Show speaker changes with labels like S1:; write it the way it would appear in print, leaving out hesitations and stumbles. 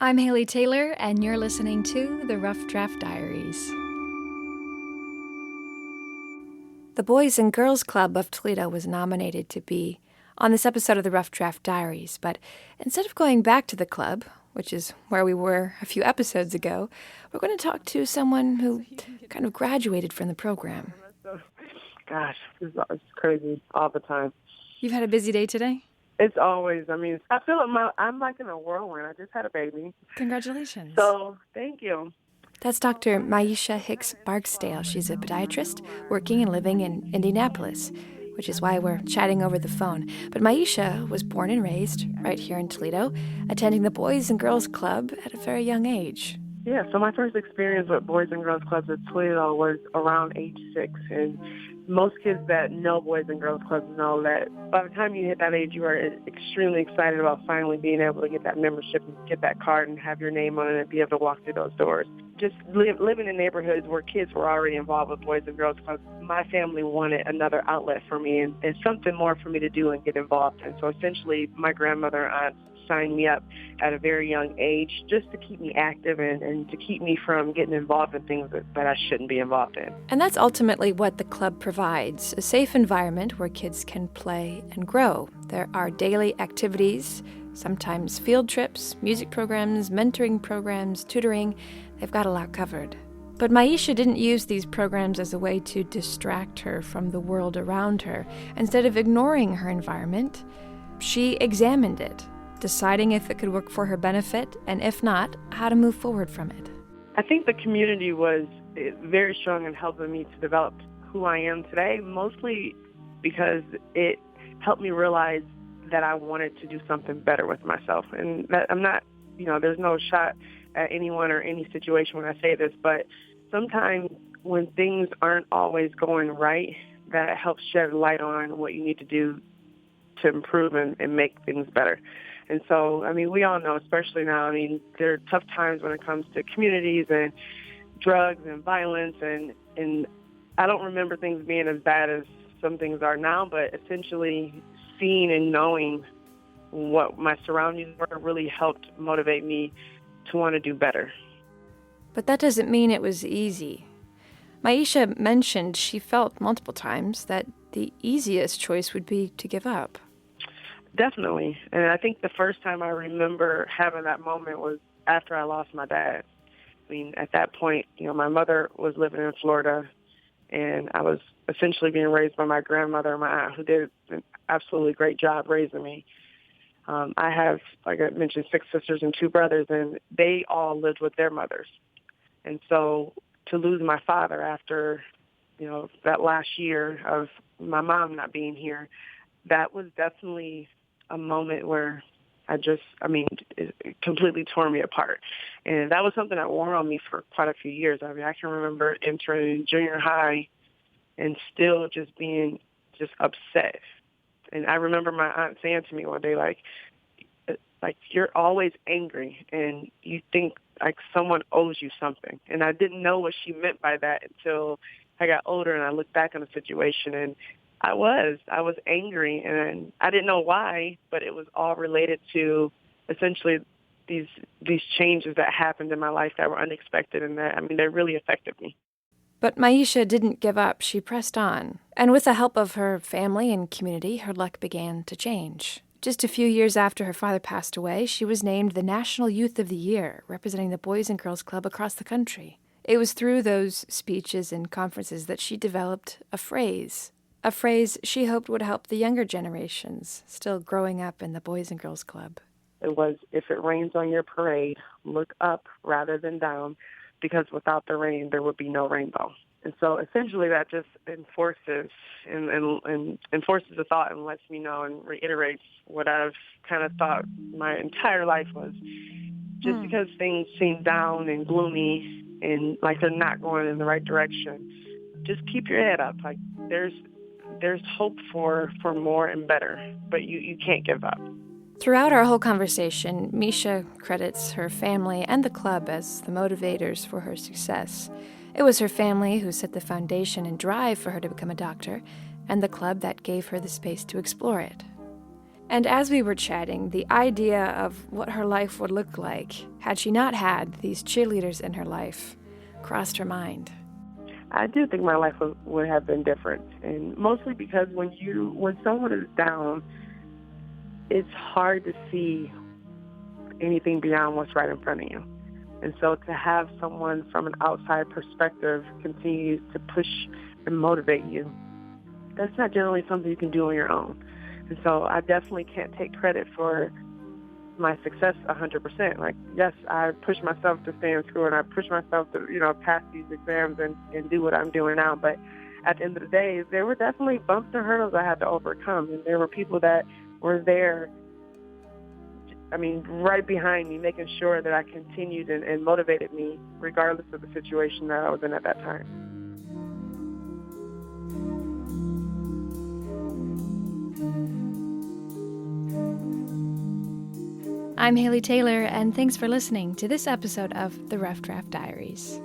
S1: I'm Haley Taylor, and you're listening to the Rough Draft Diaries. The Boys and Girls Club of Toledo was nominated to be on this episode of the Rough Draft Diaries, but instead of going back to the club, which is where we were a few episodes ago, we're going to talk to someone who kind of graduated from the program.
S2: Gosh, it's crazy all the time.
S1: You've had a busy day today?
S2: It's always, I feel like I'm like in a whirlwind. I just had a baby.
S1: Congratulations.
S2: So, thank you.
S1: That's Dr. Mieasha Hicks Barksdale. She's a podiatrist working and living in Indianapolis, which is why we're chatting over the phone. But Mieasha was born and raised right here in Toledo, attending the Boys and Girls Club at a very young age.
S2: Yeah, so my first experience with Boys and Girls Clubs at Toledo was around age 6, and most kids that know Boys and Girls Clubs know that by the time you hit that age, you are extremely excited about finally being able to get that membership and get that card and have your name on it and be able to walk through those doors. Just living in neighborhoods where kids were already involved with Boys and Girls Clubs, my family wanted another outlet for me and something more for me to do and get involved in. So essentially, my grandmother and aunt signed me up at a very young age just to keep me active and to keep me from getting involved in things that I shouldn't be involved in.
S1: And that's ultimately what the club provides, a safe environment where kids can play and grow. There are daily activities, sometimes field trips, music programs, mentoring programs, tutoring. They've got a lot covered. But Mieasha didn't use these programs as a way to distract her from the world around her. Instead of ignoring her environment, she examined it, deciding if it could work for her benefit, and if not, how to move forward from it.
S2: I think the community was very strong in helping me to develop who I am today, mostly because it helped me realize that I wanted to do something better with myself. And that I'm not, there's no shot at anyone or any situation when I say this, but sometimes when things aren't always going right, that helps shed light on what you need to do to improve and make things better. And so, we all know, especially now, there are tough times when it comes to communities and drugs and violence. And I don't remember things being as bad as some things are now, but essentially seeing and knowing what my surroundings were really helped motivate me to want to do better.
S1: But that doesn't mean it was easy. Mieasha mentioned she felt multiple times that the easiest choice would be to give up.
S2: Definitely. And I think the first time I remember having that moment was after I lost my dad. At that point, my mother was living in Florida, and I was essentially being raised by my grandmother and my aunt, who did an absolutely great job raising me. I have, like I mentioned, 6 sisters and 2 brothers, and they all lived with their mothers. And so to lose my father after, that last year of my mom not being here, that was definitely a moment where it completely tore me apart. And that was something that wore on me for quite a few years. I can remember entering junior high and still just being just upset. And I remember my aunt saying to me one day, like you're always angry and you think like someone owes you something. And I didn't know what she meant by that until I got older and I looked back on the situation, and I was angry, and I didn't know why, but it was all related to essentially these changes that happened in my life that were unexpected, and that they really affected me.
S1: But Mieasha didn't give up. She pressed on. And with the help of her family and community, her luck began to change. Just a few years after her father passed away, she was named the National Youth of the Year, representing the Boys and Girls Club across the country. It was through those speeches and conferences that she developed a phrase she hoped would help the younger generations still growing up in the Boys and Girls Club.
S2: It was, if it rains on your parade, look up rather than down, because without the rain, there would be no rainbow. And so essentially that just enforces the thought and lets me know and reiterates what I've kind of thought my entire life was. Just because things seem down and gloomy and like they're not going in the right direction, just keep your head up. Like there's hope for more and better, but you can't give up.
S1: Throughout our whole conversation, Mieasha credits her family and the club as the motivators for her success. It was her family who set the foundation and drive for her to become a doctor, and the club that gave her the space to explore it. And as we were chatting, the idea of what her life would look like had she not had these cheerleaders in her life crossed her mind.
S2: I do think my life would have been different, and mostly because when someone is down, it's hard to see anything beyond what's right in front of you. And so to have someone from an outside perspective continue to push and motivate you, that's not generally something you can do on your own. And so I definitely can't take credit for my success 100%. Like, yes, I pushed myself to stay in school and I pushed myself to, pass these exams and do what I'm doing now. But at the end of the day, there were definitely bumps and hurdles I had to overcome. And there were people that were there, right behind me, making sure that I continued and motivated me regardless of the situation that I was in at that time.
S1: I'm Haley Taylor, and thanks for listening to this episode of the Rough Draft Diaries.